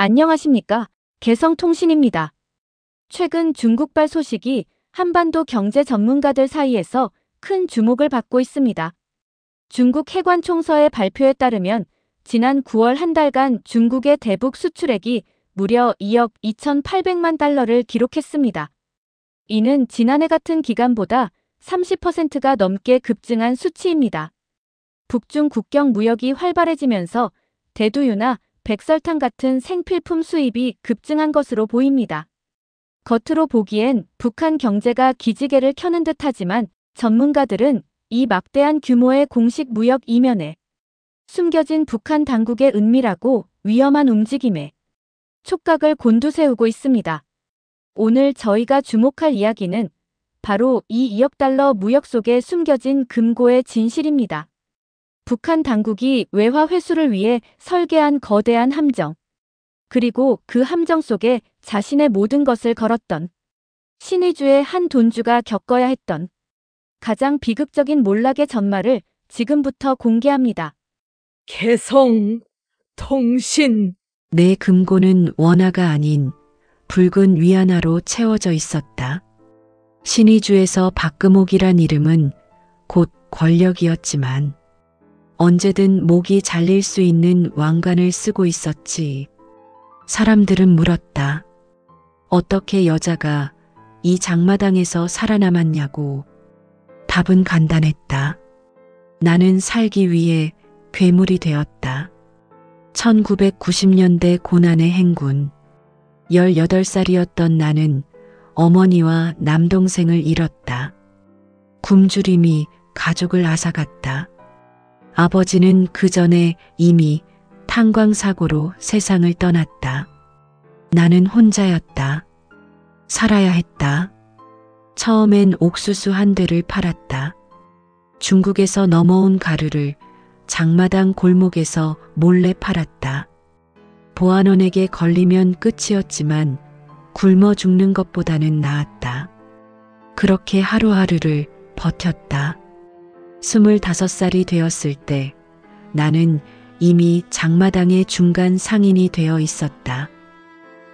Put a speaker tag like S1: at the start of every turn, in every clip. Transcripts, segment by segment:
S1: 안녕하십니까? 개성통신입니다. 최근 중국발 소식이 한반도 경제 전문가들 사이에서 큰 주목을 받고 있습니다. 중국 해관총서의 발표에 따르면 지난 9월 한 달간 중국의 대북 수출액이 무려 2억 2,800만 달러를 기록했습니다. 이는 지난해 같은 기간보다 30%가 넘게 급증한 수치입니다. 북중 국경 무역이 활발해지면서 대두유나 백설탕 같은 생필품 수입이 급증한 것으로 보입니다. 겉으로 보기엔 북한 경제가 기지개를 켜는 듯하지만 전문가들은 이 막대한 규모의 공식 무역 이면에 숨겨진 북한 당국의 은밀하고 위험한 움직임에 촉각을 곤두세우고 있습니다. 오늘 저희가 주목할 이야기는 바로 이 2억 달러 무역 속에 숨겨진 금고의 진실입니다. 북한 당국이 외화 회수를 위해 설계한 거대한 함정, 그리고 그 함정 속에 자신의 모든 것을 걸었던 신의주의 한 돈주가 겪어야 했던 가장 비극적인 몰락의 전말을 지금부터 공개합니다.
S2: 개성, 통신.
S3: 내 금고는 원화가 아닌 붉은 위안화로 채워져 있었다. 신의주에서 박금옥이란 이름은 곧 권력이었지만 언제든 목이 잘릴 수 있는 왕관을 쓰고 있었지. 사람들은 물었다. 어떻게 여자가 이 장마당에서 살아남았냐고. 답은 간단했다. 나는 살기 위해 괴물이 되었다. 1990년대 고난의 행군. 18살이었던 나는 어머니와 남동생을 잃었다. 굶주림이 가족을 앗아갔다. 아버지는 그 전에 이미 탄광사고로 세상을 떠났다. 나는 혼자였다. 살아야 했다. 처음엔 옥수수 한 대를 팔았다. 중국에서 넘어온 가루를 장마당 골목에서 몰래 팔았다. 보안원에게 걸리면 끝이었지만 굶어 죽는 것보다는 나았다. 그렇게 하루하루를 버텼다. 25살이 되었을 때 나는 이미 장마당의 중간 상인이 되어 있었다.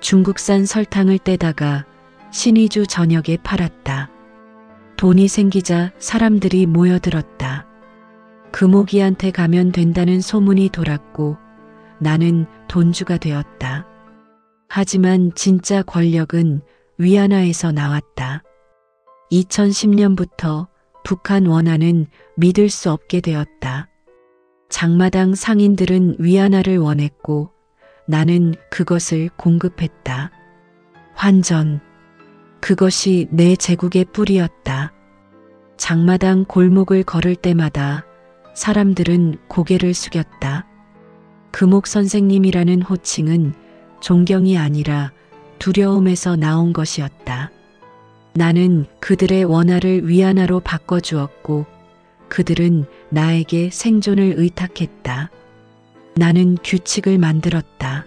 S3: 중국산 설탕을 떼다가 신의주 저녁에 팔았다. 돈이 생기자 사람들이 모여들었다. 금옥이한테 가면 된다는 소문이 돌았고 나는 돈주가 되었다. 하지만 진짜 권력은 위안화에서 나왔다. 2010년부터 북한 원화는 믿을 수 없게 되었다. 장마당 상인들은 위안화를 원했고 나는 그것을 공급했다. 환전. 그것이 내 제국의 뿌리였다. 장마당 골목을 걸을 때마다 사람들은 고개를 숙였다. 금옥 선생님이라는 호칭은 존경이 아니라 두려움에서 나온 것이었다. 나는 그들의 원화를 위안화로 바꿔주었고 그들은 나에게 생존을 의탁했다. 나는 규칙을 만들었다.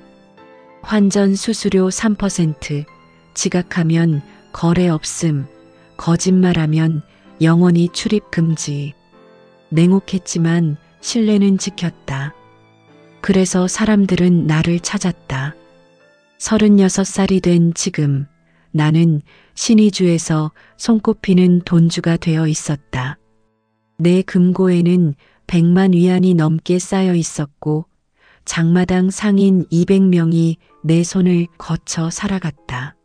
S3: 환전 수수료 3%, 지각하면 거래 없음, 거짓말하면 영원히 출입 금지. 냉혹했지만 신뢰는 지켰다. 그래서 사람들은 나를 찾았다. 36살이 된 지금 나는 신의주에서 손꼽히는 돈주가 되어 있었다. 내 금고에는 100만 위안이 넘게 쌓여 있었고 장마당 상인 200명이 내 손을 거쳐 살아갔다.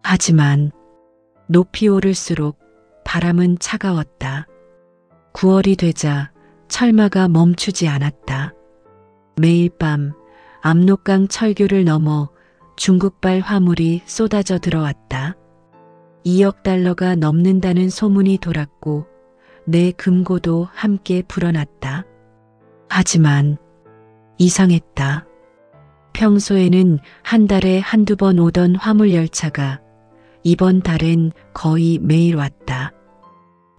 S3: 하지만 높이 오를수록 바람은 차가웠다. 9월이 되자 철마가 멈추지 않았다. 매일 밤 압록강 철교를 넘어 중국발 화물이 쏟아져 들어왔다. 2억 달러가 넘는다는 소문이 돌았고 내 금고도 함께 불어났다. 하지만 이상했다. 평소에는 한 달에 한두 번 오던 화물 열차가 이번 달엔 거의 매일 왔다.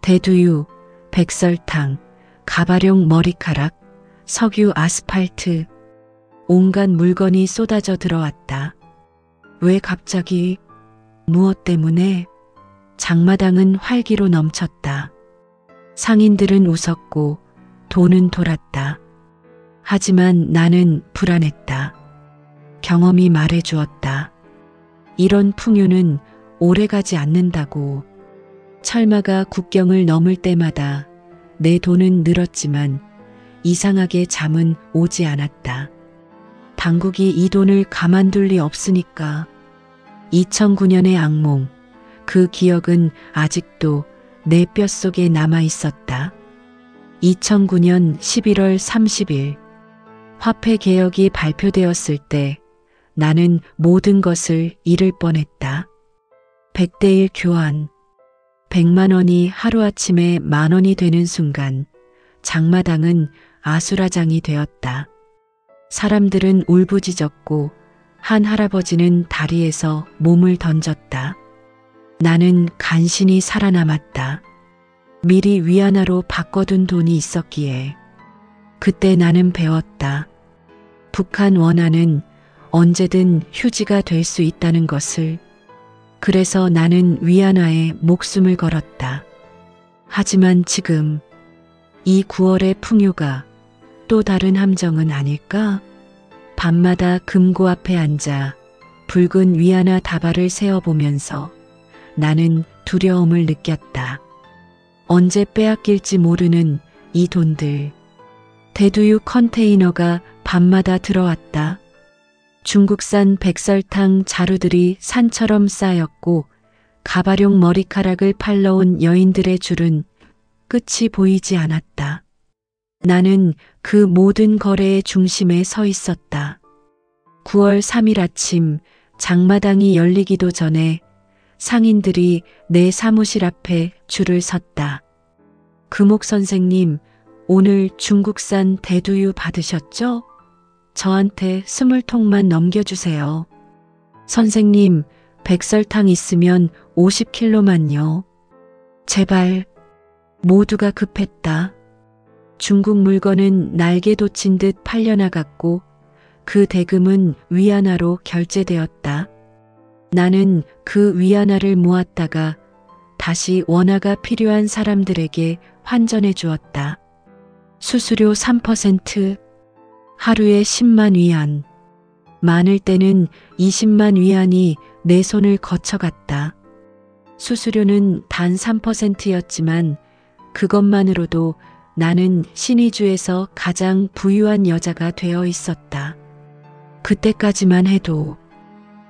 S3: 대두유, 백설탕, 가발용 머리카락, 석유 아스팔트, 온갖 물건이 쏟아져 들어왔다. 왜 갑자기? 무엇 때문에? 장마당은 활기로 넘쳤다. 상인들은 웃었고 돈은 돌았다. 하지만 나는 불안했다. 경험이 말해 주었다. 이런 풍요는 오래가지 않는다고. 철마가 국경을 넘을 때마다 내 돈은 늘었지만 이상하게 잠은 오지 않았다. 당국이 이 돈을 가만둘 리 없으니까. 2009년의 악몽, 그 기억은 아직도 내 뼛속에 남아 있었다. 2009년 11월 30일, 화폐 개혁이 발표되었을 때 나는 모든 것을 잃을 뻔했다. 100대 1 교환, 100만 원이 하루아침에 10,000원이 되는 순간 장마당은 아수라장이 되었다. 사람들은 울부짖었고 한 할아버지는 다리에서 몸을 던졌다. 나는 간신히 살아남았다. 미리 위안화로 바꿔둔 돈이 있었기에. 그때 나는 배웠다. 북한 원화는 언제든 휴지가 될 수 있다는 것을. 그래서 나는 위안화에 목숨을 걸었다. 하지만 지금 이 9월의 풍요가 또 다른 함정은 아닐까? 밤마다 금고 앞에 앉아 붉은 위안화 다발을 세어보면서 나는 두려움을 느꼈다. 언제 빼앗길지 모르는 이 돈들. 대두유 컨테이너가 밤마다 들어왔다. 중국산 백설탕 자루들이 산처럼 쌓였고 가발용 머리카락을 팔러 온 여인들의 줄은 끝이 보이지 않았다. 나는 그 모든 거래의 중심에 서 있었다. 9월 3일 아침 장마당이 열리기도 전에 상인들이 내 사무실 앞에 줄을 섰다. 금옥 선생님, 오늘 중국산 대두유 받으셨죠? 저한테 20통만 넘겨주세요. 선생님, 백설탕 있으면 50kg만요. 제발. 모두가 급했다. 중국 물건은 날개 돋친 듯 팔려나갔고 그 대금은 위안화로 결제되었다. 나는 그 위안화를 모았다가 다시 원화가 필요한 사람들에게 환전해 주었다. 수수료 3%, 하루에 10만 위안, 많을 때는 20만 위안이 내 손을 거쳐갔다. 수수료는 단 3%였지만 그것만으로도 나는 신의주에서 가장 부유한 여자가 되어 있었다. 그때까지만 해도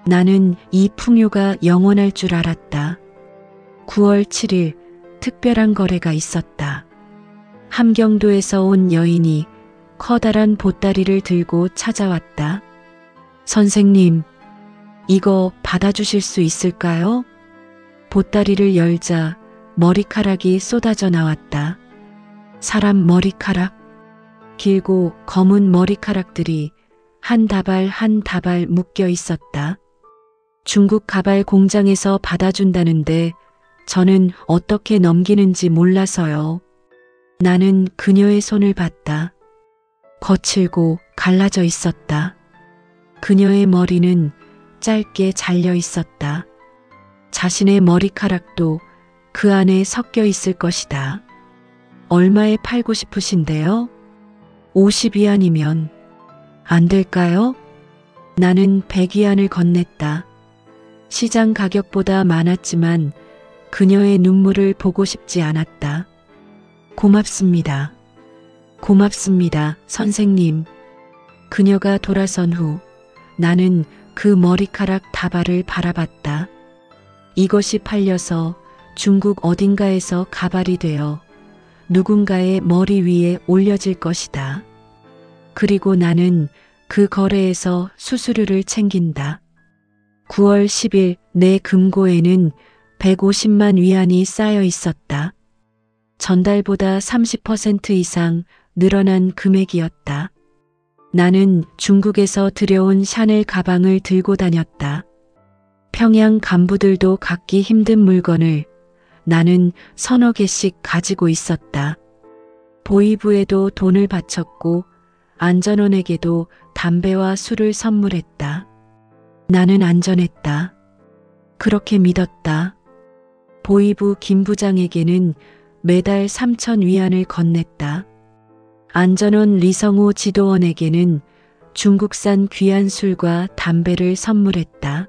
S3: 나는 이 풍요가 영원할 줄 알았다. 9월 7일 특별한 거래가 있었다. 함경도에서 온 여인이 커다란 보따리를 들고 찾아왔다. 선생님, 이거 받아주실 수 있을까요? 보따리를 열자 머리카락이 쏟아져 나왔다. 사람 머리카락? 길고 검은 머리카락들이 한 다발 한 다발 묶여 있었다. 중국 가발 공장에서 받아준다는데 저는 어떻게 넘기는지 몰라서요. 나는 그녀의 손을 봤다. 거칠고 갈라져 있었다. 그녀의 머리는 짧게 잘려 있었다. 자신의 머리카락도 그 안에 섞여 있을 것이다. 얼마에 팔고 싶으신데요? 50위안이면 안 될까요? 나는 100위안을 건넸다. 시장 가격보다 많았지만 그녀의 눈물을 보고 싶지 않았다. 고맙습니다. 고맙습니다, 선생님. 그녀가 돌아선 후 나는 그 머리카락 다발을 바라봤다. 이것이 팔려서 중국 어딘가에서 가발이 되어 누군가의 머리 위에 올려질 것이다. 그리고 나는 그 거래에서 수수료를 챙긴다. 9월 10일 내 금고에는 150만 위안이 쌓여 있었다. 전달보다 30% 이상 늘어난 금액이었다. 나는 중국에서 들여온 샤넬 가방을 들고 다녔다. 평양 간부들도 갖기 힘든 물건을 나는 서너 개씩 가지고 있었다. 보이부에도 돈을 바쳤고 안전원에게도 담배와 술을 선물했다. 나는 안전했다. 그렇게 믿었다. 보이부 김 부장에게는 매달 3,000 위안을 건넸다. 안전원 리성호 지도원에게는 중국산 귀한 술과 담배를 선물했다.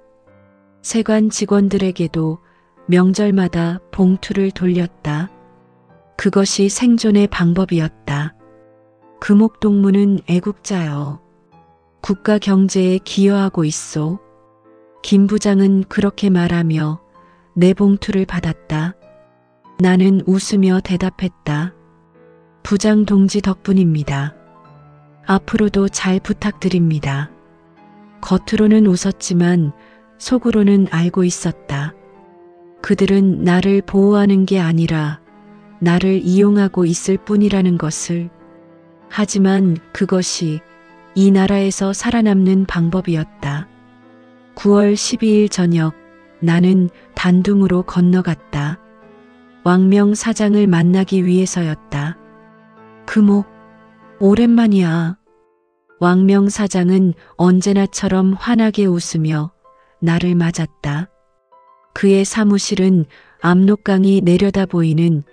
S3: 세관 직원들에게도 명절마다 봉투를 돌렸다. 그것이 생존의 방법이었다. 금옥동무는 애국자여. 국가 경제에 기여하고 있소. 김 부장은 그렇게 말하며 내 봉투를 받았다. 나는 웃으며 대답했다. 부장 동지 덕분입니다. 앞으로도 잘 부탁드립니다. 겉으로는 웃었지만 속으로는 알고 있었다. 그들은 나를 보호하는 게 아니라 나를 이용하고 있을 뿐이라는 것을. 하지만 그것이 이 나라에서 살아남는 방법이었다. 9월 12일 저녁 나는 단둥으로 건너갔다. 왕명 사장을 만나기 위해서였다. 금옥, 오랜만이야. 왕명 사장은 언제나처럼 환하게 웃으며 나를 맞았다. 그의 사무실은 압록강이 내려다 보이는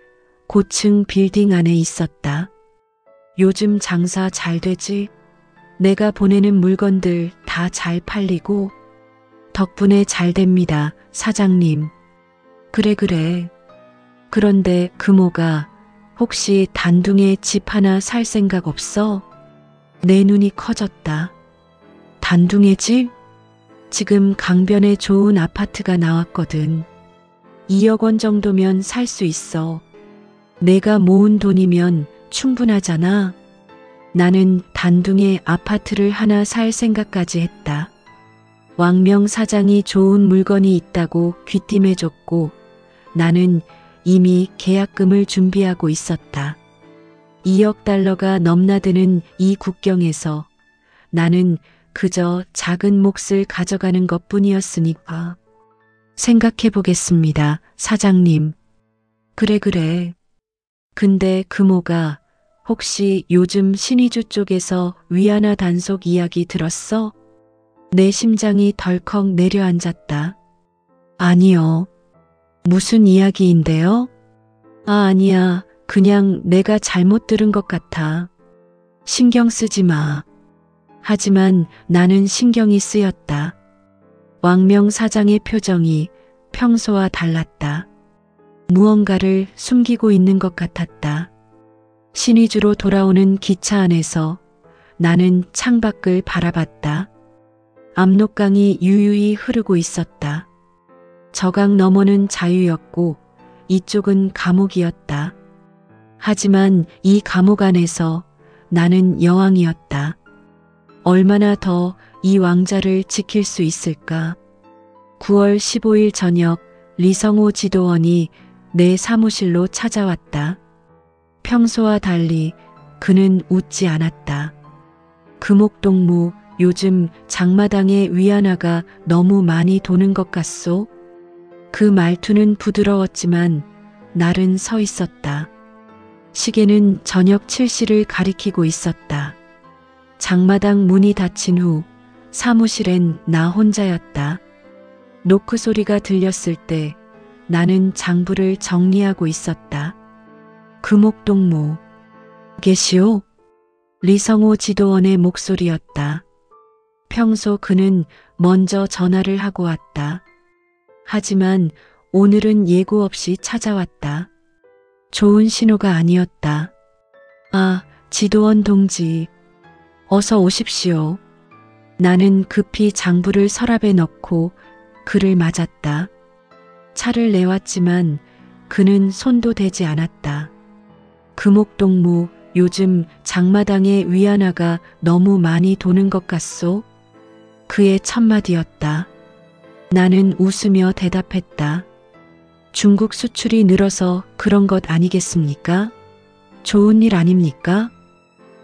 S3: 고층 빌딩 안에 있었다. 요즘 장사 잘 되지? 내가 보내는 물건들 다 잘 팔리고? 덕분에 잘 됩니다, 사장님. 그래. 그런데 금호가 혹시 단둥에 집 하나 살 생각 없어? 내 눈이 커졌다. 단둥에 집? 지금 강변에 좋은 아파트가 나왔거든. 2억 원 정도면 살 수 있어. 내가 모은 돈이면 충분하잖아. 나는 단둥에 아파트를 하나 살 생각까지 했다. 왕명 사장이 좋은 물건이 있다고 귀띔해줬고 나는 이미 계약금을 준비하고 있었다. 2억 달러가 넘나드는 이 국경에서 나는 그저 작은 몫을 가져가는 것뿐이었으니까. 생각해 보겠습니다, 사장님. 그래. 근데 금호가 혹시 요즘 신의주 쪽에서 위안화 단속 이야기 들었어? 내 심장이 덜컥 내려앉았다. 아니요. 무슨 이야기인데요? 아니야. 그냥 내가 잘못 들은 것 같아. 신경 쓰지 마. 하지만 나는 신경이 쓰였다. 왕명 사장의 표정이 평소와 달랐다. 무언가를 숨기고 있는 것 같았다. 신의주로 돌아오는 기차 안에서 나는 창밖을 바라봤다. 압록강이 유유히 흐르고 있었다. 저강 너머는 자유였고 이쪽은 감옥이었다. 하지만 이 감옥 안에서 나는 여왕이었다. 얼마나 더 이 왕자를 지킬 수 있을까? 9월 15일 저녁 리성호 지도원이 내 사무실로 찾아왔다. 평소와 달리 그는 웃지 않았다. 금옥동무, 요즘 장마당에 위안화가 너무 많이 도는 것 같소? 그 말투는 부드러웠지만 날은 서 있었다. 시계는 저녁 7시를 가리키고 있었다. 장마당 문이 닫힌 후 사무실엔 나 혼자였다. 노크 소리가 들렸을 때 나는 장부를 정리하고 있었다. 금옥동무, 계시오? 리성호 지도원의 목소리였다. 평소 그는 먼저 전화를 하고 왔다. 하지만 오늘은 예고 없이 찾아왔다. 좋은 신호가 아니었다. 아, 지도원 동지, 어서 오십시오. 나는 급히 장부를 서랍에 넣고 그를 맞았다. 차를 내왔지만 그는 손도 대지 않았다. 금옥동무, 요즘 장마당에 위안화가 너무 많이 도는 것 같소? 그의 첫마디였다. 나는 웃으며 대답했다. 중국 수출이 늘어서 그런 것 아니겠습니까? 좋은 일 아닙니까?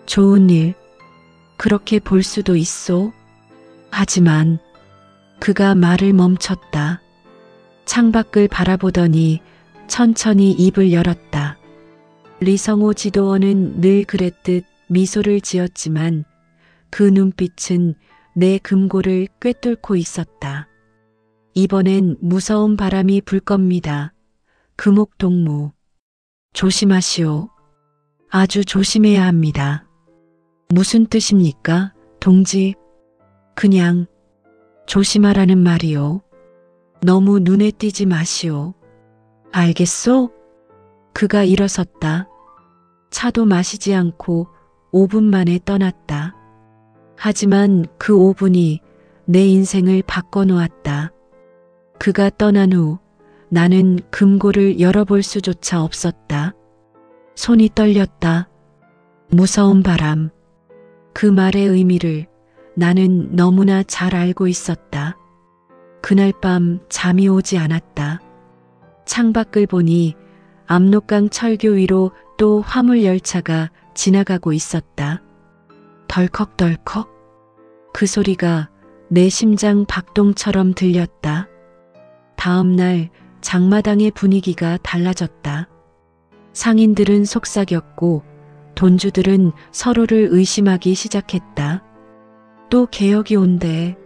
S3: 좋은 일, 그렇게 볼 수도 있소. 하지만 그가 말을 멈췄다. 창밖을 바라보더니 천천히 입을 열었다. 리성호 지도원은 늘 그랬듯 미소를 지었지만 그 눈빛은 내 금고를 꿰뚫고 있었다. 이번엔 무서운 바람이 불 겁니다. 금옥동무, 조심하시오. 아주 조심해야 합니다. 무슨 뜻입니까? 동지, 그냥 조심하라는 말이요. 너무 눈에 띄지 마시오. 알겠소? 그가 일어섰다. 차도 마시지 않고 5분 만에 떠났다. 하지만 그 5분이 내 인생을 바꿔놓았다. 그가 떠난 후 나는 금고를 열어볼 수조차 없었다. 손이 떨렸다. 무서운 바람. 그 말의 의미를 나는 너무나 잘 알고 있었다. 그날 밤 잠이 오지 않았다. 창밖을 보니 압록강 철교 위로 또 화물 열차가 지나가고 있었다. 덜컥덜컥. 그 소리가 내 심장 박동처럼 들렸다. 다음 날 장마당의 분위기가 달라졌다. 상인들은 속삭였고 돈주들은 서로를 의심하기 시작했다. 또 개혁이 온대.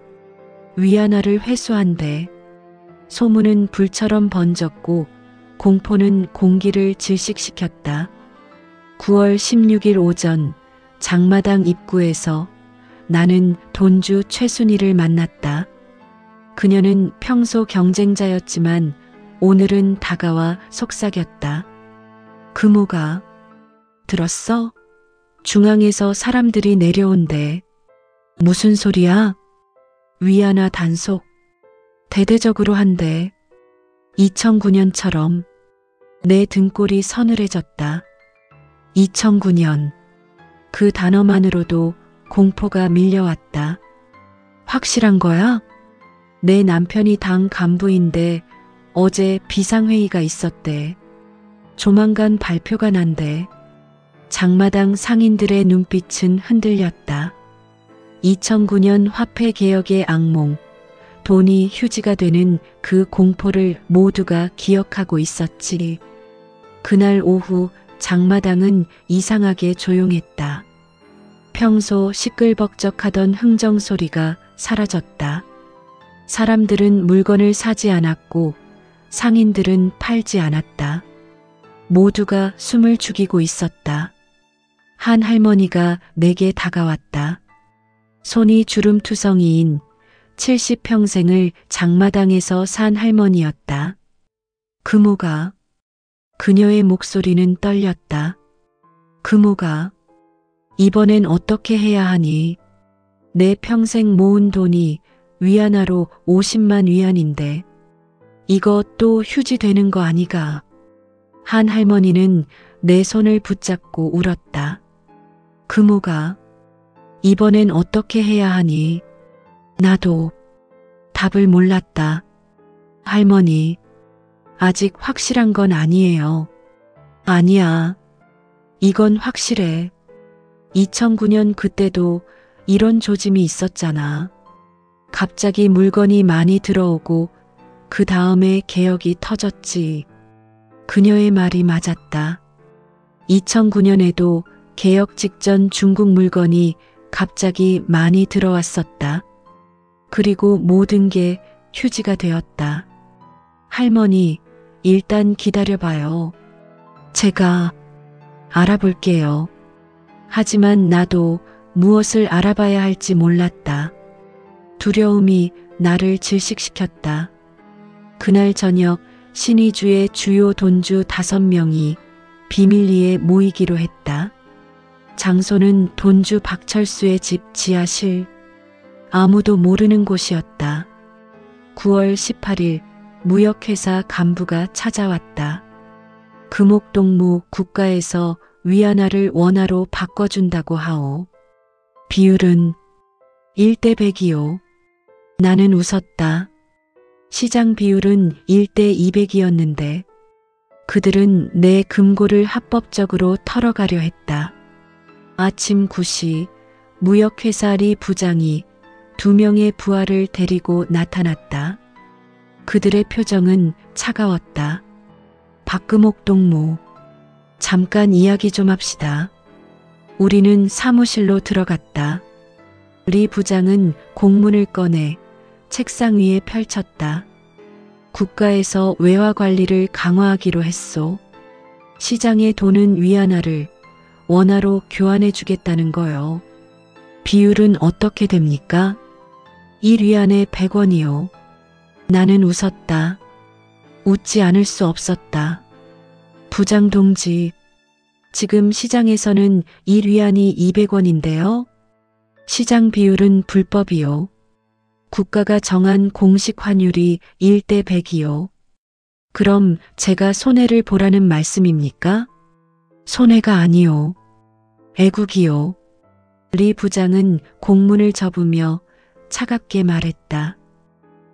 S3: 위안화를 회수한대. 소문은 불처럼 번졌고 공포는 공기를 질식시켰다. 9월 16일 오전 장마당 입구에서 나는 돈주 최순희를 만났다. 그녀는 평소 경쟁자였지만 오늘은 다가와 속삭였다. 금호가 들었어? 중앙에서 사람들이 내려온대. 무슨 소리야? 위안화 단속. 대대적으로 한대. 2009년처럼. 내 등골이 서늘해졌다. 2009년. 그 단어만으로도 공포가 밀려왔다. 확실한 거야? 내 남편이 당 간부인데 어제 비상회의가 있었대. 조만간 발표가 난대. 장마당 상인들의 눈빛은 흔들렸다. 2009년 화폐 개혁의 악몽, 돈이 휴지가 되는 그 공포를 모두가 기억하고 있었지. 그날 오후 장마당은 이상하게 조용했다. 평소 시끌벅적하던 흥정 소리가 사라졌다. 사람들은 물건을 사지 않았고 상인들은 팔지 않았다. 모두가 숨을 죽이고 있었다. 한 할머니가 내게 다가왔다. 손이 주름투성이인 70평생을 장마당에서 산 할머니였다. 금호가. 그녀의 목소리는 떨렸다. 금호가. 이번엔 어떻게 해야 하니? 내 평생 모은 돈이 위안화로 50만 위안인데 이거 또 휴지 되는 거 아니가? 한 할머니는 내 손을 붙잡고 울었다. 금호가. 이번엔 어떻게 해야 하니? 나도 답을 몰랐다. 할머니, 아직 확실한 건 아니에요. 아니야. 이건 확실해. 2009년 그때도 이런 조짐이 있었잖아. 갑자기 물건이 많이 들어오고 그 다음에 개혁이 터졌지. 그녀의 말이 맞았다. 2009년에도 개혁 직전 중국 물건이 갑자기 많이 들어왔었다. 그리고 모든 게 휴지가 되었다. 할머니, 일단 기다려봐요. 제가 알아볼게요. 하지만 나도 무엇을 알아봐야 할지 몰랐다. 두려움이 나를 질식시켰다. 그날 저녁 신의주의 주요 돈주 5명이 비밀리에 모이기로 했다. 장소는 돈주 박철수의 집 지하실. 아무도 모르는 곳이었다. 9월 18일 무역회사 간부가 찾아왔다. 금옥동무 국가에서 위안화를 원화로 바꿔준다고 하오. 비율은 1대 100이요. 나는 웃었다. 시장 비율은 1대 200이었는데 그들은 내 금고를 합법적으로 털어가려 했다. 아침 9시 무역회사 리 부장이 2명의 부하를 데리고 나타났다. 그들의 표정은 차가웠다. 박금옥 동무, 잠깐 이야기 좀 합시다. 우리는 사무실로 들어갔다. 리 부장은 공문을 꺼내 책상 위에 펼쳤다. 국가에서 외화 관리를 강화하기로 했소. 시장에 도는 위안화를 원화로 교환해 주겠다는 거요. 비율은 어떻게 됩니까? 1위안에 100원이요. 나는 웃었다. 웃지 않을 수 없었다. 부장 동지, 지금 시장에서는 1위안이 200원인데요. 시장 비율은 불법이요. 국가가 정한 공식 환율이 1대 100이요. 그럼 제가 손해를 보라는 말씀입니까? 손해가 아니요. 애국이요. 리 부장은 공문을 접으며 차갑게 말했다.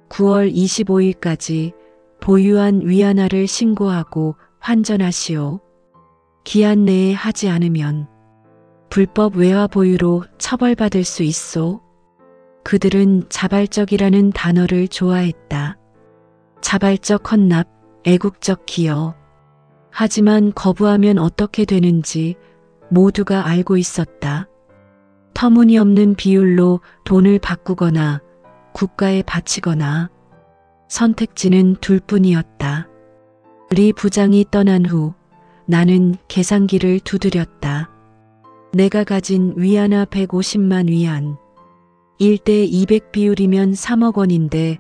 S3: 9월 25일까지 보유한 위안화를 신고하고 환전하시오. 기한 내에 하지 않으면 불법 외화 보유로 처벌받을 수 있소. 그들은 자발적이라는 단어를 좋아했다. 자발적 헌납, 애국적 기여. 하지만 거부하면 어떻게 되는지 모두가 알고 있었다. 터무니없는 비율로 돈을 바꾸거나 국가에 바치거나 선택지는 둘뿐이었다. 리 부장이 떠난 후 나는 계산기를 두드렸다. 내가 가진 위안화 150만 위안. 1대 200 비율이면 3억 원인데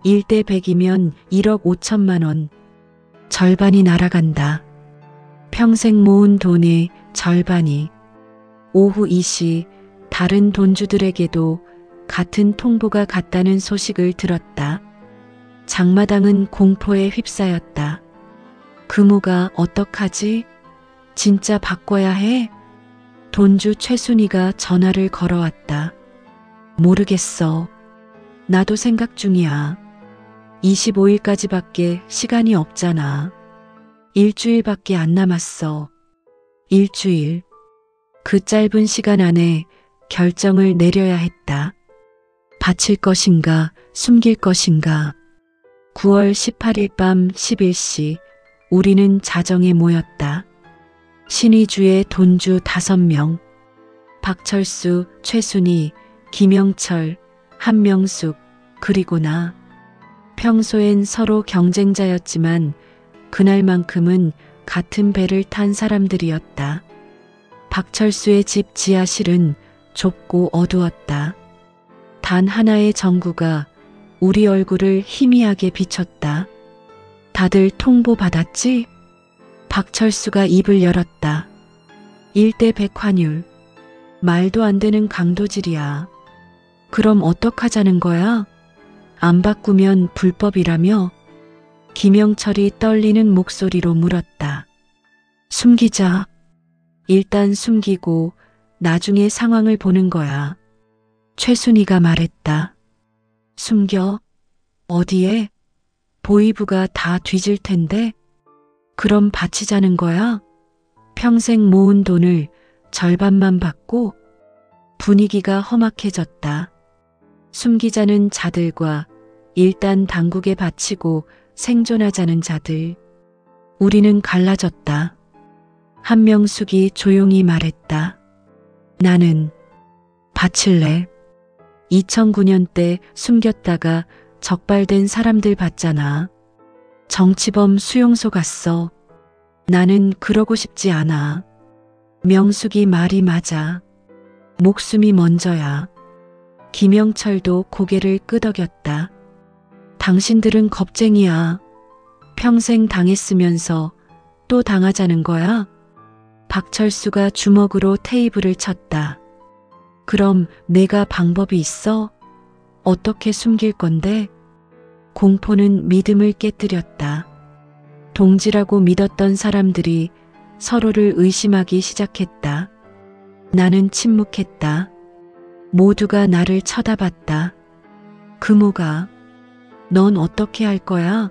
S3: 1대 100이면 1억 5천만 원. 절반이 날아간다. 평생 모은 돈의 절반이. 오후 2시 다른 돈주들에게도 같은 통보가 갔다는 소식을 들었다. 장마당은 공포에 휩싸였다. 금호가 어떡하지? 진짜 바꿔야 해? 돈주 최순이가 전화를 걸어왔다. 모르겠어. 나도 생각 중이야. 25일까지밖에 시간이 없잖아. 일주일밖에 안 남았어. 일주일. 그 짧은 시간 안에 결정을 내려야 했다. 바칠 것인가, 숨길 것인가. 9월 18일 밤 11시 우리는 자정에 모였다. 신의주의 돈주 5명. 박철수, 최순희, 김영철, 한명숙, 그리고 나. 평소엔 서로 경쟁자였지만 그날만큼은 같은 배를 탄 사람들이었다. 박철수의 집 지하실은 좁고 어두웠다. 단 하나의 전구가 우리 얼굴을 희미하게 비췄다. 다들 통보 받았지? 박철수가 입을 열었다. 1대 100 환율. 말도 안 되는 강도질이야. 그럼 어떡하자는 거야? 안 바꾸면 불법이라며? 김영철이 떨리는 목소리로 물었다. 숨기자. 일단 숨기고 나중에 상황을 보는 거야. 최순희가 말했다. 숨겨? 어디에? 보이부가 다 뒤질 텐데? 그럼 바치자는 거야? 평생 모은 돈을 절반만 받고? 분위기가 험악해졌다. 숨기자는 자들과 일단 당국에 바치고 생존하자는 자들. 우리는 갈라졌다. 한명숙이 조용히 말했다. 나는 바칠래. 2009년 때 숨겼다가 적발된 사람들 봤잖아. 정치범 수용소 갔어. 나는 그러고 싶지 않아. 명숙이 말이 맞아. 목숨이 먼저야. 김영철도 고개를 끄덕였다. 당신들은 겁쟁이야. 평생 당했으면서 또 당하자는 거야? 박철수가 주먹으로 테이블을 쳤다. 그럼 내가 방법이 있어? 어떻게 숨길 건데? 공포는 믿음을 깨뜨렸다. 동지라고 믿었던 사람들이 서로를 의심하기 시작했다. 나는 침묵했다. 모두가 나를 쳐다봤다. 금호가, 넌 어떻게 할 거야?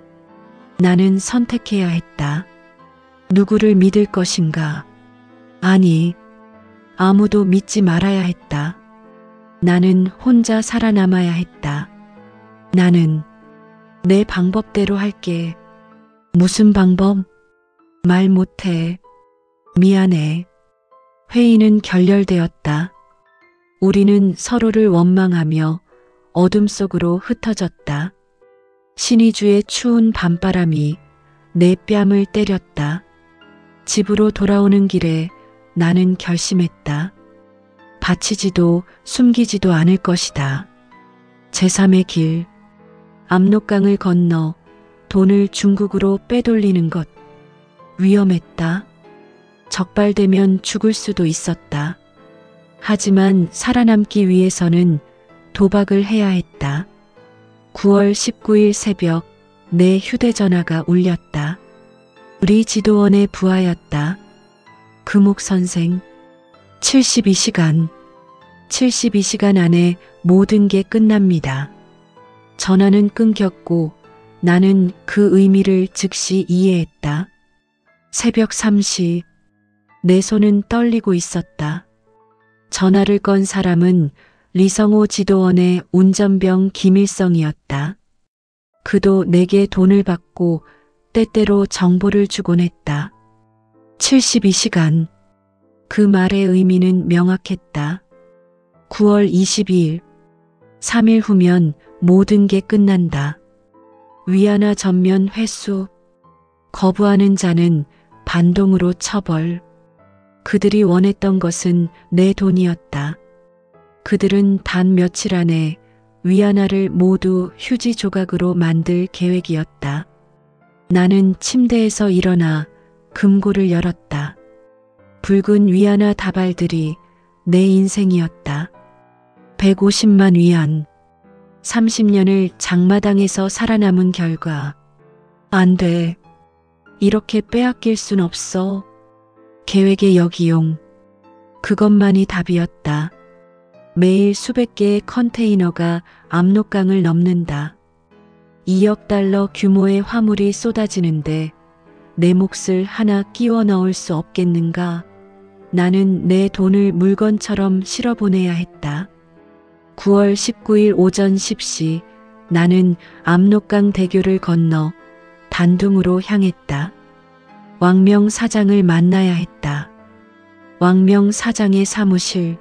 S3: 나는 선택해야 했다. 누구를 믿을 것인가? 아니, 아무도 믿지 말아야 했다. 나는 혼자 살아남아야 했다. 나는 내 방법대로 할게. 무슨 방법? 말 못해. 미안해. 회의는 결렬되었다. 우리는 서로를 원망하며 어둠 속으로 흩어졌다. 신의주의 추운 밤바람이 내 뺨을 때렸다. 집으로 돌아오는 길에 나는 결심했다. 바치지도 숨기지도 않을 것이다. 제3의 길. 압록강을 건너 돈을 중국으로 빼돌리는 것. 위험했다. 적발되면 죽을 수도 있었다. 하지만 살아남기 위해서는 도박을 해야 했다. 9월 19일 새벽 내 휴대전화가 울렸다. 우리 지도원의 부하였다. 금옥 선생. 72시간. 72시간 안에 모든 게 끝납니다. 전화는 끊겼고 나는 그 의미를 즉시 이해했다. 새벽 3시. 내 손은 떨리고 있었다. 전화를 건 사람은 리성호 지도원의 운전병 김일성이었다. 그도 내게 돈을 받고 때때로 정보를 주곤 했다. 72시간. 그 말의 의미는 명확했다. 9월 22일. 3일 후면 모든 게 끝난다. 위안화 전면 회수. 거부하는 자는 반동으로 처벌. 그들이 원했던 것은 내 돈이었다. 그들은 단 며칠 안에 위안화를 모두 휴지 조각으로 만들 계획이었다. 나는 침대에서 일어나 금고를 열었다. 붉은 위안화 다발들이 내 인생이었다. 150만 위안. 30년을 장마당에서 살아남은 결과. 안 돼. 이렇게 빼앗길 순 없어. 계획의 역이용. 그것만이 답이었다. 매일 수백 개의 컨테이너가 압록강을 넘는다. 2억 달러 규모의 화물이 쏟아지는데 내 몫을 하나 끼워 넣을 수 없겠는가? 나는 내 돈을 물건처럼 실어보내야 했다. 9월 19일 오전 10시 나는 압록강 대교를 건너 단둥으로 향했다. 왕명 사장을 만나야 했다. 왕명 사장의 사무실.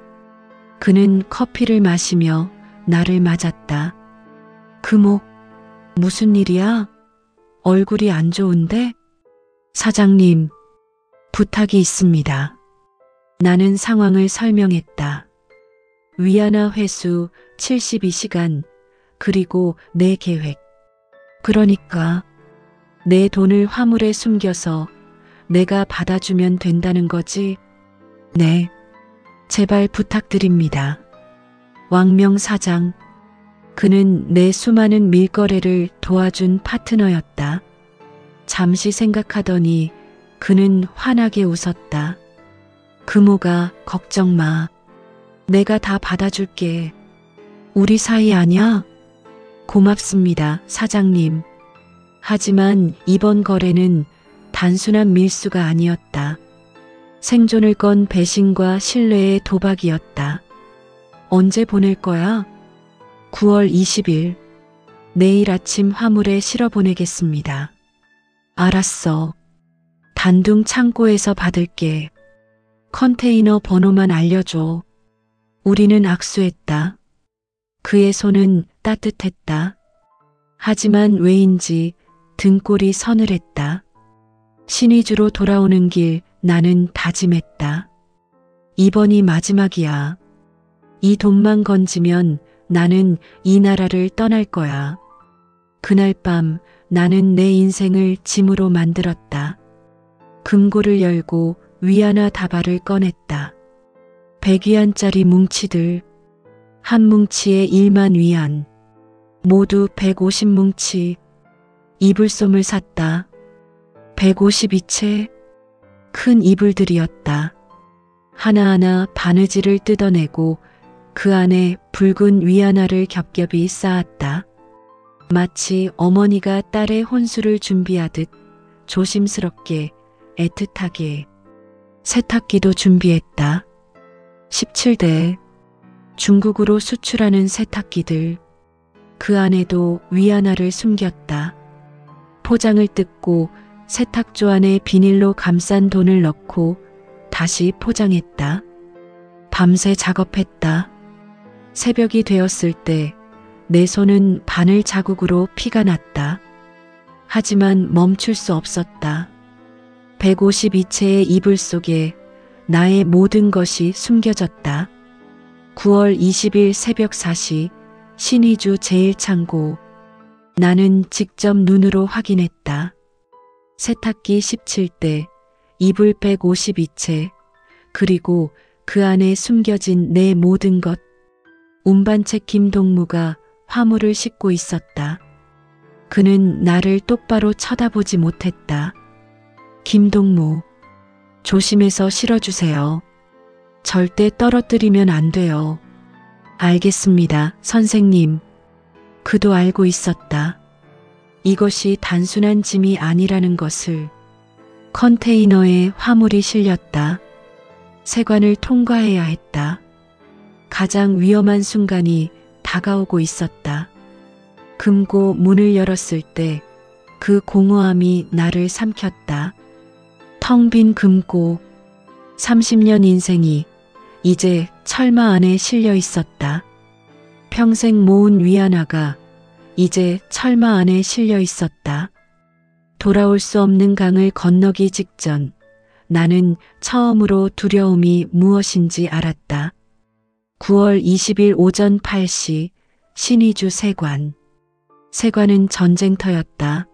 S3: 그는 커피를 마시며 나를 맞았다. 금옥, 무슨 일이야? 얼굴이 안 좋은데? 사장님, 부탁이 있습니다. 나는 상황을 설명했다. 위안화 회수 72시간, 그리고 내 계획. 그러니까 내 돈을 화물에 숨겨서 내가 받아주면 된다는 거지? 네, 제발 부탁드립니다. 왕명 사장. 그는 내 수많은 밀거래를 도와준 파트너였다. 잠시 생각하더니 그는 환하게 웃었다. 금호가 걱정 마. 내가 다 받아줄게. 우리 사이 아냐? 고맙습니다, 사장님. 하지만 이번 거래는 단순한 밀수가 아니었다. 생존을 건 배신과 신뢰의 도박이었다. 언제 보낼 거야? 9월 20일. 내일 아침 화물에 실어 보내겠습니다. 알았어. 단둥 창고에서 받을게. 컨테이너 번호만 알려줘. 우리는 악수했다. 그의 손은 따뜻했다. 하지만 왜인지 등골이 서늘했다. 신의주로 돌아오는 길 나는 다짐했다. 이번이 마지막이야. 이 돈만 건지면 나는 이 나라를 떠날 거야. 그날 밤 나는 내 인생을 짐으로 만들었다. 금고를 열고 위안화 다발을 꺼냈다. 100위안짜리 뭉치들. 한 뭉치에 1만 위안. 모두 150뭉치. 이불솜을 샀다. 152채. 큰 이불들이었다. 하나하나 바느질을 뜯어내고 그 안에 붉은 위안화를 겹겹이 쌓았다. 마치 어머니가 딸의 혼수를 준비하듯 조심스럽게 애틋하게. 세탁기도 준비했다. 17대. 중국으로 수출하는 세탁기들. 그 안에도 위안화를 숨겼다. 포장을 뜯고 세탁조 안에 비닐로 감싼 돈을 넣고 다시 포장했다. 밤새 작업했다. 새벽이 되었을 때 내 손은 바늘 자국으로 피가 났다. 하지만 멈출 수 없었다. 152채의 이불 속에 나의 모든 것이 숨겨졌다. 9월 20일 새벽 4시 신의주 제1창고. 나는 직접 눈으로 확인했다. 세탁기 17대, 이불 152채, 그리고 그 안에 숨겨진 내 모든 것. 운반책 김동무가 화물을 싣고 있었다. 그는 나를 똑바로 쳐다보지 못했다. 김동무, 조심해서 실어주세요. 절대 떨어뜨리면 안 돼요. 알겠습니다, 선생님. 그도 알고 있었다. 이것이 단순한 짐이 아니라는 것을. 컨테이너에 화물이 실렸다. 세관을 통과해야 했다. 가장 위험한 순간이 다가오고 있었다. 금고 문을 열었을 때 그 공허함이 나를 삼켰다. 텅 빈 금고, 30년 인생이 이제 철마 안에 실려 있었다. 평생 모은 위안화가 이제 철마 안에 실려 있었다. 돌아올 수 없는 강을 건너기 직전 나는 처음으로 두려움이 무엇인지 알았다. 9월 20일 오전 8시 신의주 세관. 세관은 전쟁터였다.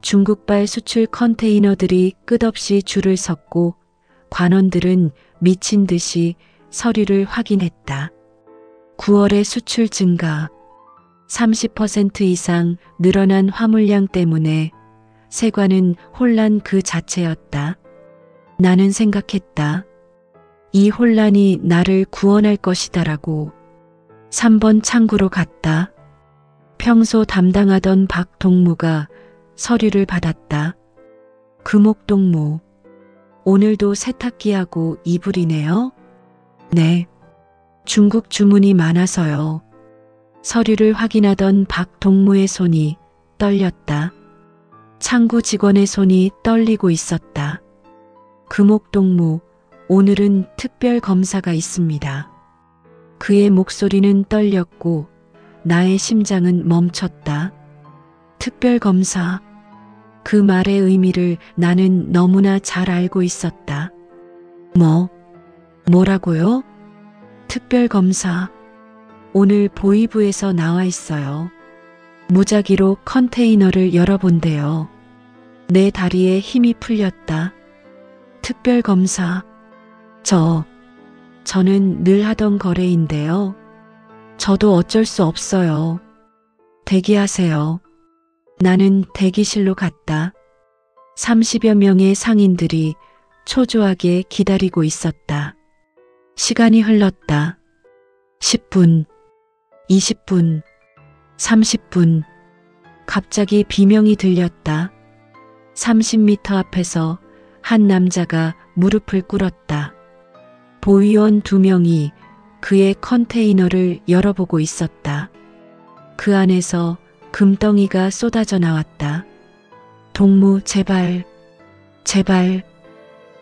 S3: 중국발 수출 컨테이너들이 끝없이 줄을 섰고 관원들은 미친 듯이 서류를 확인했다. 9월의 수출 증가, 30% 이상 늘어난 화물량 때문에 세관은 혼란 그 자체였다. 나는 생각했다. 이 혼란이 나를 구원할 것이다라고. 3번 창구로 갔다. 평소 담당하던 박동무가 서류를 받았다. 금옥동무, 오늘도 세탁기하고 이불이네요? 네. 중국 주문이 많아서요. 서류를 확인하던 박동무의 손이 떨렸다. 창구 직원의 손이 떨리고 있었다. 금옥동무, 오늘은 특별 검사가 있습니다. 그의 목소리는 떨렸고 나의 심장은 멈췄다. 특별 검사. 그 말의 의미를 나는 너무나 잘 알고 있었다. 뭐라고요? 특별 검사. 오늘 보이부에서 나와 있어요. 무작위로 컨테이너를 열어본대요. 내 다리에 힘이 풀렸다. 특별 검사. 저는 늘 하던 거래인데요. 저도 어쩔 수 없어요. 대기하세요. 나는 대기실로 갔다. 30여 명의 상인들이 초조하게 기다리고 있었다. 시간이 흘렀다. 10분, 20분, 30분. 갑자기 비명이 들렸다. 30m 앞에서 한 남자가 무릎을 꿇었다. 보위원 2명이 그의 컨테이너를 열어보고 있었다. 그 안에서 금덩이가 쏟아져 나왔다. 동무, 제발.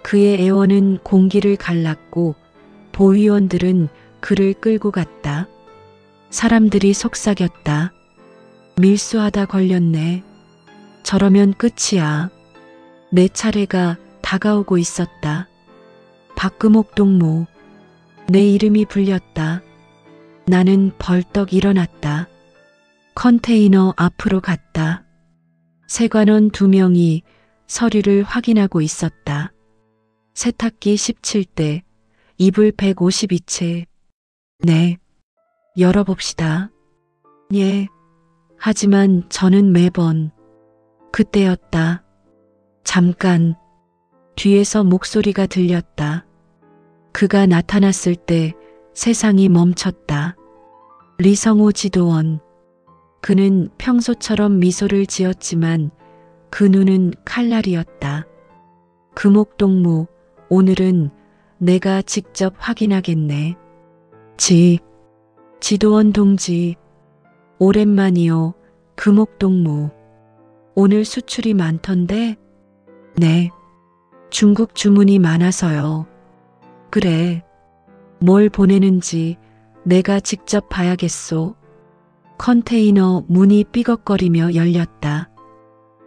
S3: 그의 애원은 공기를 갈랐고 보위원들은 그를 끌고 갔다. 사람들이 속삭였다. 밀수하다 걸렸네. 저러면 끝이야. 내 차례가 다가오고 있었다. 박금옥 동무. 내 이름이 불렸다. 나는 벌떡 일어났다. 컨테이너 앞으로 갔다. 세관원 2명이 서류를 확인하고 있었다. 세탁기 17대, 이불 152채. 네. 열어봅시다. 예. 하지만 저는 매번 그때였다. 잠깐. 뒤에서 목소리가 들렸다. 그가 나타났을 때 세상이 멈췄다. 리성호 지도원. 그는 평소처럼 미소를 지었지만 그 눈은 칼날이었다. 금옥동무, 오늘은 내가 직접 확인하겠네. 지도원 동지. 오랜만이요, 금옥동무. 오늘 수출이 많던데? 네. 중국 주문이 많아서요. 그래. 뭘 보내는지 내가 직접 봐야겠소. 컨테이너 문이 삐걱거리며 열렸다.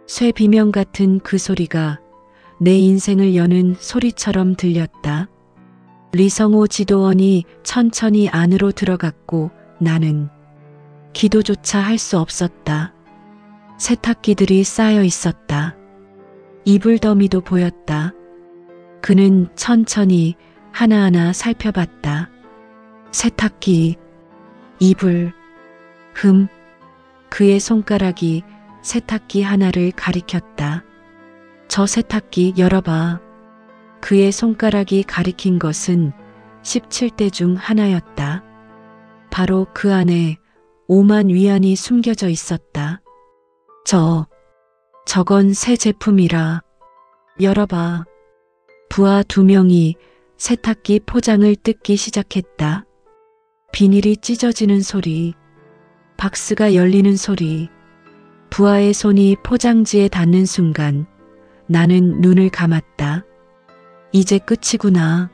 S3: 쇠 비명 같은 그 소리가 내 인생을 여는 소리처럼 들렸다. 리성호 지도원이 천천히 안으로 들어갔고 나는 기도조차 할 수 없었다. 세탁기들이 쌓여 있었다. 이불 더미도 보였다. 그는 천천히 하나하나 살펴봤다. 세탁기, 이불, 그의 손가락이 세탁기 하나를 가리켰다. 저 세탁기 열어봐. 그의 손가락이 가리킨 것은 17대 중 하나였다. 바로 그 안에 5만 위안이 숨겨져 있었다. 저건 새 제품이라. 열어봐. 부하 2명이 세탁기 포장을 뜯기 시작했다. 비닐이 찢어지는 소리, 박스가 열리는 소리, 부하의 손이 포장지에 닿는 순간 나는 눈을 감았다. 이제 끝이구나.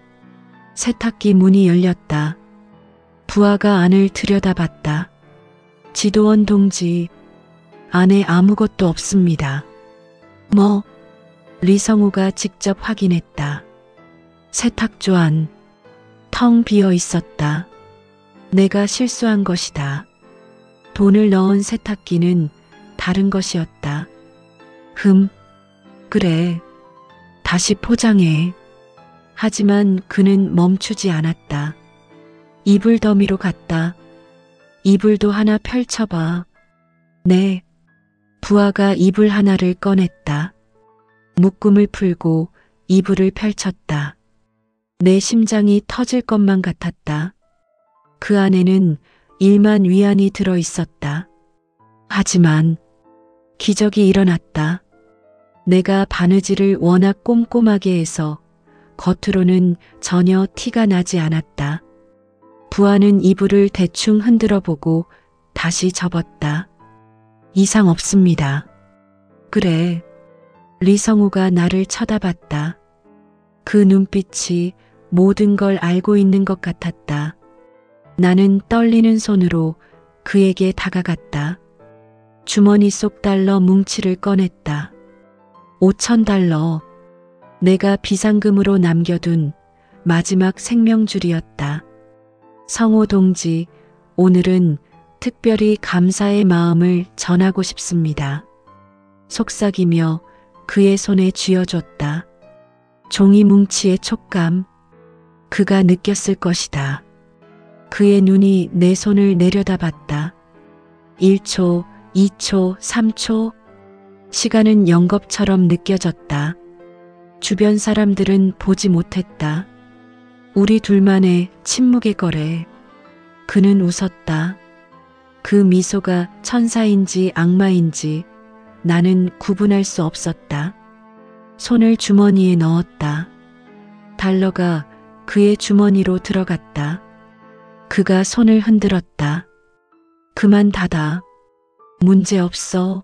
S3: 세탁기 문이 열렸다. 부하가 안을 들여다봤다. 지도원 동지, 안에 아무것도 없습니다. 리성우가 직접 확인했다. 세탁조 안, 텅 비어 있었다. 내가 실수한 것이다. 돈을 넣은 세탁기는 다른 것이었다. 그래. 다시 포장해. 하지만 그는 멈추지 않았다. 이불 더미로 갔다. 이불도 하나 펼쳐봐. 네. 부하가 이불 하나를 꺼냈다. 묶음을 풀고 이불을 펼쳤다. 내 심장이 터질 것만 같았다. 그 안에는 1만 위안이 들어 있었다. 하지만 기적이 일어났다. 내가 바느질을 워낙 꼼꼼하게 해서 겉으로는 전혀 티가 나지 않았다. 부하는 이불을 대충 흔들어 보고 다시 접었다. 이상 없습니다. 그래. 리성우가 나를 쳐다봤다. 그 눈빛이 모든 걸 알고 있는 것 같았다. 나는 떨리는 손으로 그에게 다가갔다. 주머니 속 달러 뭉치를 꺼냈다. 5,000달러. 내가 비상금으로 남겨둔 마지막 생명줄이었다. 성호 동지, 오늘은 특별히 감사의 마음을 전하고 싶습니다. 속삭이며 그의 손에 쥐어줬다. 종이 뭉치의 촉감. 그가 느꼈을 것이다. 그의 눈이 내 손을 내려다봤다. 1초, 2초, 3초. 시간은 영겁처럼 느껴졌다. 주변 사람들은 보지 못했다. 우리 둘만의 침묵의 거래. 그는 웃었다. 그 미소가 천사인지 악마인지 나는 구분할 수 없었다. 손을 주머니에 넣었다. 달러가 그의 주머니로 들어갔다. 그가 손을 흔들었다. 그만 닫아. 문제없어.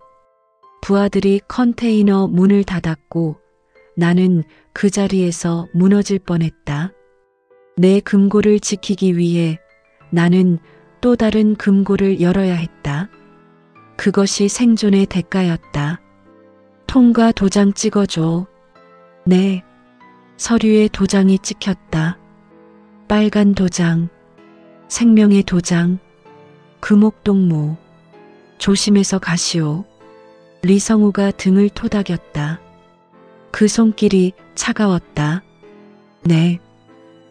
S3: 부하들이 컨테이너 문을 닫았고 나는 그 자리에서 무너질 뻔했다. 내 금고를 지키기 위해 나는 또 다른 금고를 열어야 했다. 그것이 생존의 대가였다. 통과 도장 찍어줘. 네. 서류에 도장이 찍혔다. 빨간 도장. 생명의 도장. 금옥동무. 조심해서 가시오. 리성우가 등을 토닥였다. 그 손길이 차가웠다. 네.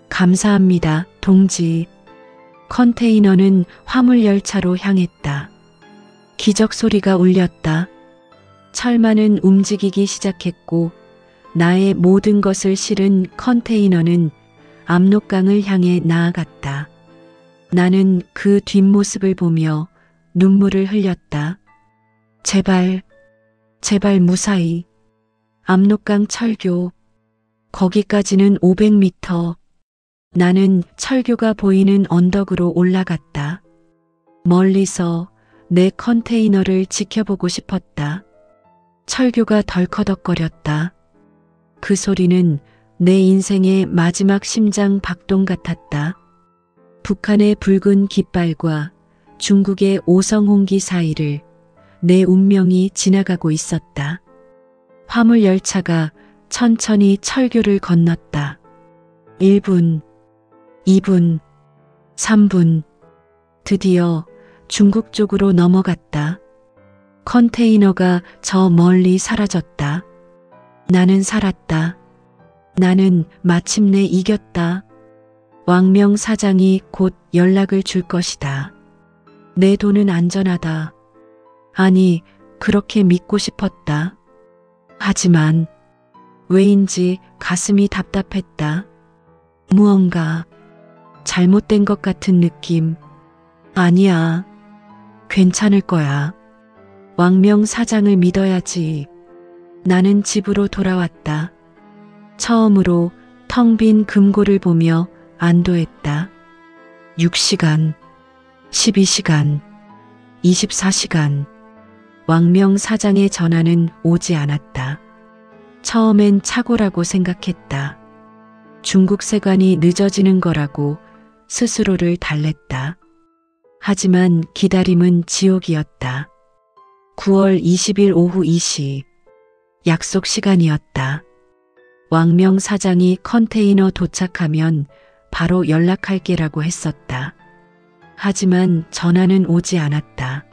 S3: 감사합니다, 동지. 컨테이너는 화물열차로 향했다. 기적 소리가 울렸다. 철만은 움직이기 시작했고 나의 모든 것을 실은 컨테이너는 압록강을 향해 나아갔다. 나는 그 뒷모습을 보며 눈물을 흘렸다. 제발 무사히. 압록강 철교. 거기까지는 500m. 나는 철교가 보이는 언덕으로 올라갔다. 멀리서 내 컨테이너를 지켜보고 싶었다. 철교가 덜커덕거렸다. 그 소리는 내 인생의 마지막 심장 박동 같았다. 북한의 붉은 깃발과 중국의 오성홍기 사이를 내 운명이 지나가고 있었다. 화물열차가 천천히 철교를 건넜다. 1분, 2분, 3분, 드디어 중국 쪽으로 넘어갔다. 컨테이너가 저 멀리 사라졌다. 나는 살았다. 나는 마침내 이겼다. 왕명 사장이 곧 연락을 줄 것이다. 내 돈은 안전하다. 아니, 그렇게 믿고 싶었다. 하지만 왜인지 가슴이 답답했다. 무언가 잘못된 것 같은 느낌. 아니야. 괜찮을 거야. 왕명 사장을 믿어야지. 나는 집으로 돌아왔다. 처음으로 텅 빈 금고를 보며 안도했다. 6시간, 12시간, 24시간. 왕명 사장의 전화는 오지 않았다. 처음엔 착오라고 생각했다. 중국 세관이 늦어지는 거라고 스스로를 달랬다. 하지만 기다림은 지옥이었다. 9월 20일 오후 2시. 약속 시간이었다. 왕명 사장이 컨테이너 도착하면 바로 연락할게라고 했었다. 하지만 전화는 오지 않았다.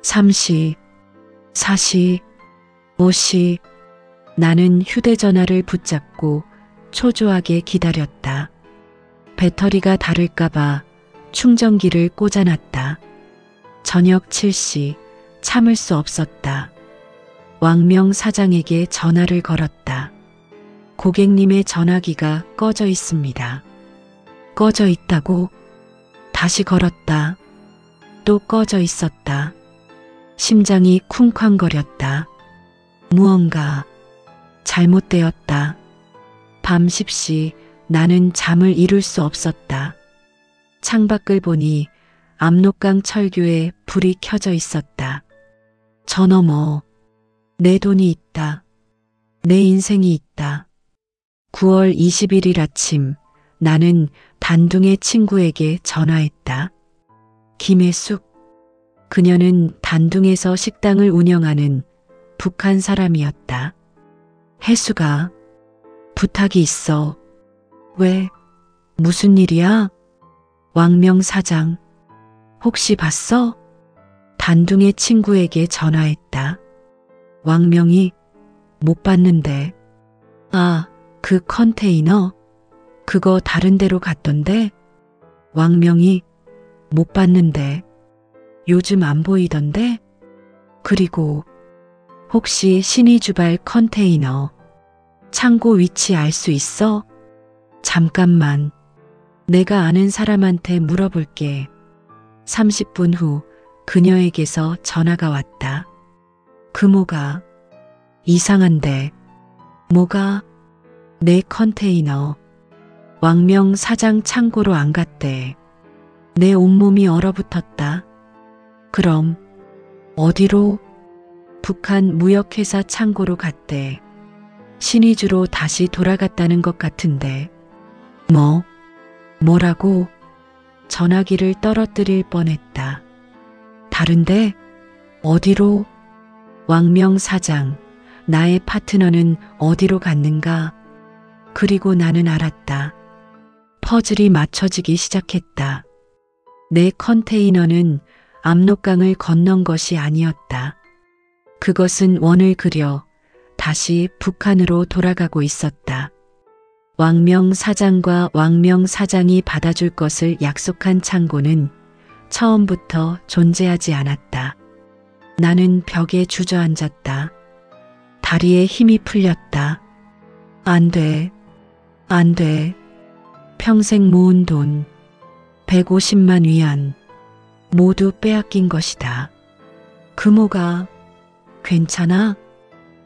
S3: 3시, 4시, 5시. 나는 휴대전화를 붙잡고 초조하게 기다렸다. 배터리가 닳을까봐 충전기를 꽂아놨다. 저녁 7시. 참을 수 없었다. 왕명 사장에게 전화를 걸었다. 고객님의 전화기가 꺼져 있습니다. 꺼져 있다고? 다시 걸었다. 또 꺼져 있었다. 심장이 쿵쾅거렸다. 무언가 잘못되었다. 밤 10시 나는 잠을 이룰 수 없었다. 창밖을 보니 압록강 철교에 불이 켜져 있었다. 저 너머 내 돈이 있다. 내 인생이 있다. 9월 21일 아침 나는 단둥의 친구에게 전화했다. 김혜숙. 그녀는 단둥에서 식당을 운영하는 북한 사람이었다. 혜숙아, 부탁이 있어. 왜? 무슨 일이야? 왕명 사장. 혹시 봤어? 단둥의 친구에게 전화했다. 왕명이 못 봤는데. 아, 그 컨테이너? 그거 다른 데로 갔던데? 왕명이 못 봤는데. 요즘 안 보이던데? 그리고 혹시 신의주발 컨테이너 창고 위치 알 수 있어? 잠깐만. 내가 아는 사람한테 물어볼게. 30분 후 그녀에게서 전화가 왔다. 금호가. 이상한데. 뭐가? 내 컨테이너. 왕명 사장 창고로 안 갔대. 내 온몸이 얼어붙었다. 그럼 어디로? 북한 무역회사 창고로 갔대. 신의주로 다시 돌아갔다는 것 같은데. 뭐라고? 전화기를 떨어뜨릴 뻔했다. 다른데? 어디로? 왕명 사장, 나의 파트너는 어디로 갔는가? 그리고 나는 알았다. 퍼즐이 맞춰지기 시작했다. 내 컨테이너는 압록강을 건넌 것이 아니었다. 그것은 원을 그려 다시 북한으로 돌아가고 있었다. 왕명 사장과 왕명 사장이 받아줄 것을 약속한 창고는 처음부터 존재하지 않았다. 나는 벽에 주저앉았다. 다리에 힘이 풀렸다. 안 돼. 안 돼. 평생 모은 돈 150만 위안 모두 빼앗긴 것이다. 금호가 괜찮아?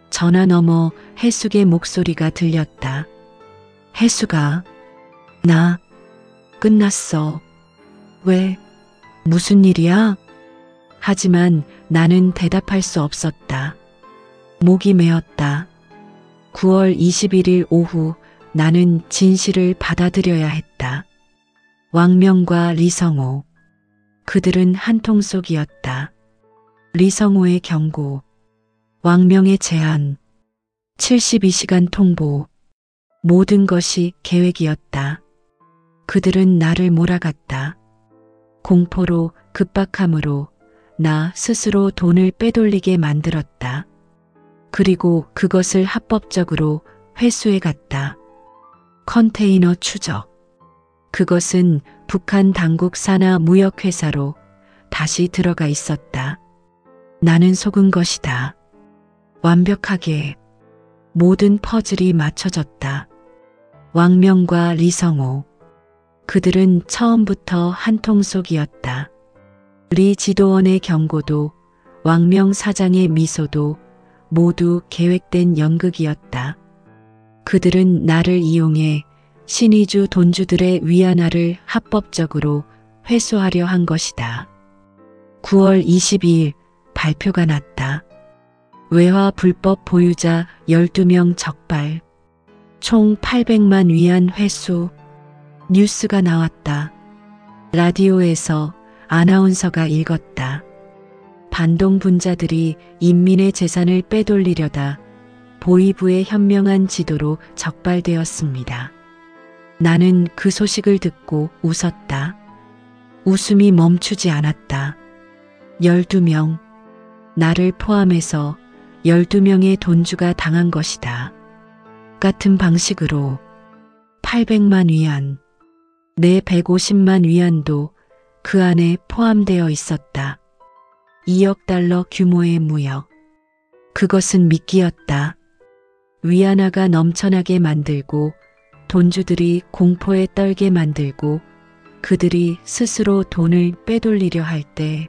S3: 전화 너머 혜숙의 목소리가 들렸다. 혜숙아, 나 끝났어. 왜? 무슨 일이야? 하지만 나는 대답할 수 없었다. 목이 메었다. 9월 21일 오후 나는 진실을 받아들여야 했다. 왕명과 리성호. 그들은 한 통 속이었다. 리성호의 경고, 왕명의 제안, 72시간 통보. 모든 것이 계획이었다. 그들은 나를 몰아갔다. 공포로 급박함으로 나 스스로 돈을 빼돌리게 만들었다. 그리고 그것을 합법적으로 회수해 갔다. 컨테이너 추적. 그것은 북한 당국 산하 무역회사로 다시 들어가 있었다. 나는 속은 것이다. 완벽하게 모든 퍼즐이 맞춰졌다. 왕명과 리성호. 그들은 처음부터 한 통속이었다. 리 지도원의 경고도 왕명 사장의 미소도 모두 계획된 연극이었다. 그들은 나를 이용해 신의주 돈주들의 위안화를 합법적으로 회수하려 한 것이다. 9월 22일 발표가 났다. 외화 불법 보유자 12명 적발. 총 800만 위안 회수. 뉴스가 나왔다. 라디오에서 아나운서가 읽었다. 반동 분자들이 인민의 재산을 빼돌리려다 보위부의 현명한 지도로 적발되었습니다. 나는 그 소식을 듣고 웃었다. 웃음이 멈추지 않았다. 12명, 나를 포함해서 12명의 돈주가 당한 것이다. 같은 방식으로 800만 위안, 내 150만 위안도 그 안에 포함되어 있었다. 2억 달러 규모의 무역. 그것은 미끼였다. 위안화가 넘쳐나게 만들고 돈주들이 공포에 떨게 만들고 그들이 스스로 돈을 빼돌리려 할 때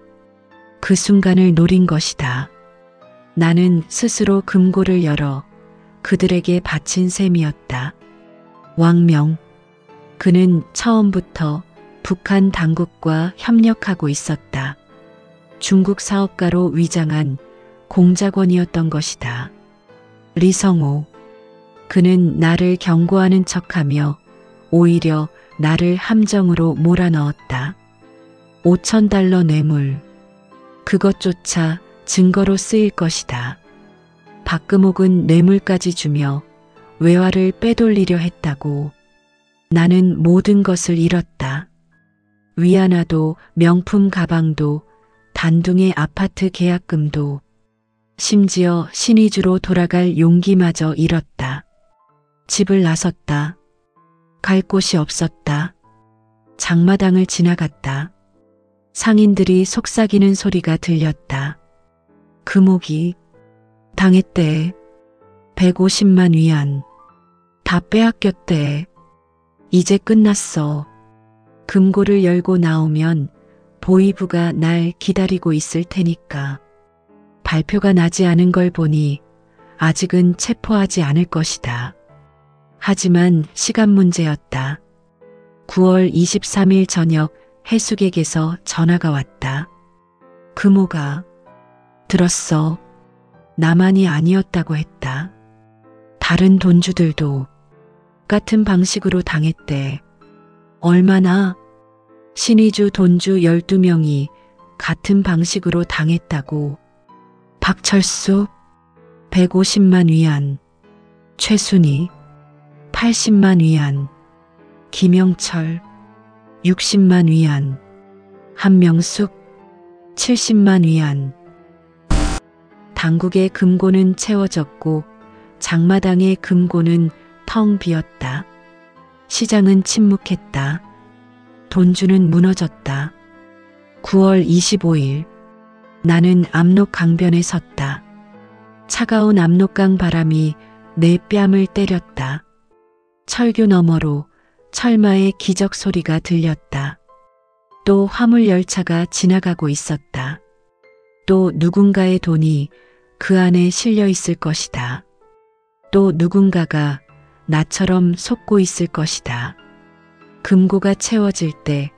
S3: 그 순간을 노린 것이다. 나는 스스로 금고를 열어 그들에게 바친 셈이었다. 왕명. 그는 처음부터 북한 당국과 협력하고 있었다. 중국 사업가로 위장한 공작원이었던 것이다. 리성호. 그는 나를 경고하는 척하며 오히려 나를 함정으로 몰아넣었다. 5천 달러 뇌물. 그것조차 증거로 쓰일 것이다. 박금옥은 뇌물까지 주며 외화를 빼돌리려 했다고. 나는 모든 것을 잃었다. 위안화도 명품 가방도 단둥의 아파트 계약금도 심지어 신의주로 돌아갈 용기마저 잃었다. 집을 나섰다. 갈 곳이 없었다. 장마당을 지나갔다. 상인들이 속삭이는 소리가 들렸다. 금옥이 당했대. 150만 위안. 다 빼앗겼대. 이제 끝났어. 금고를 열고 나오면 보위부가 날 기다리고 있을 테니까. 발표가 나지 않은 걸 보니 아직은 체포하지 않을 것이다. 하지만 시간 문제였다. 9월 23일 저녁 해수객에서 전화가 왔다. 금호가 들었어. 나만이 아니었다고 했다. 다른 돈주들도 같은 방식으로 당했대. 얼마나? 신의주 돈주 12명이 같은 방식으로 당했다고. 박철수 150만 위안, 최순희 80만 위안, 김영철 60만 위안, 한명숙 70만 위안. 당국의 금고는 채워졌고 장마당의 금고는 텅 비었다. 시장은 침묵했다. 돈주는 무너졌다. 9월 25일 나는 압록 강변에 섰다. 차가운 압록강 바람이 내 뺨을 때렸다. 철교 너머로 철마의 기적 소리가 들렸다. 또 화물 열차가 지나가고 있었다. 또 누군가의 돈이 그 안에 실려 있을 것이다. 또 누군가가 나처럼 속고 있을 것이다. 금고가 채워질 때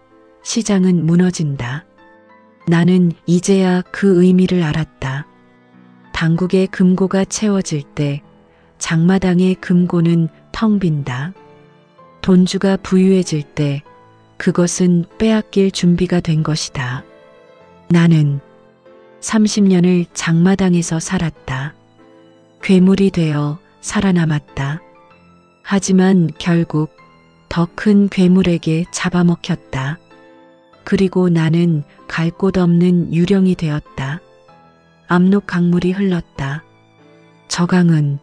S3: 시장은 무너진다. 나는 이제야 그 의미를 알았다. 당국의 금고가 채워질 때 장마당의 금고는 텅 빈다. 돈주가 부유해질 때 그것은 빼앗길 준비가 된 것이다. 나는 30년을 장마당에서 살았다. 괴물이 되어 살아남았다. 하지만 결국 더 큰 괴물에게 잡아먹혔다. 그리고 나는 갈 곳 없는 유령이 되었다. 압록 강물이 흘렀다. 저 강은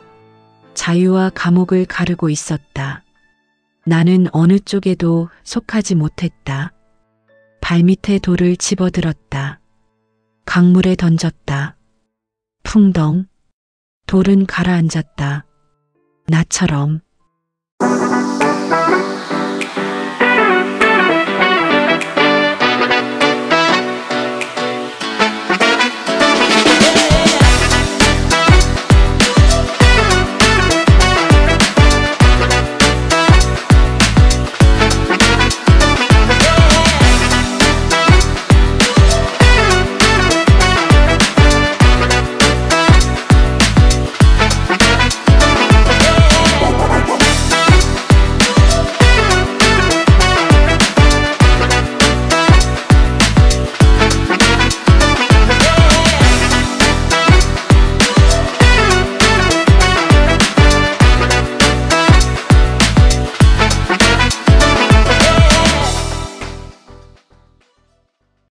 S3: 자유와 감옥을 가르고 있었다. 나는 어느 쪽에도 속하지 못했다. 발밑에 돌을 집어들었다. 강물에 던졌다. 풍덩. 돌은 가라앉았다. 나처럼.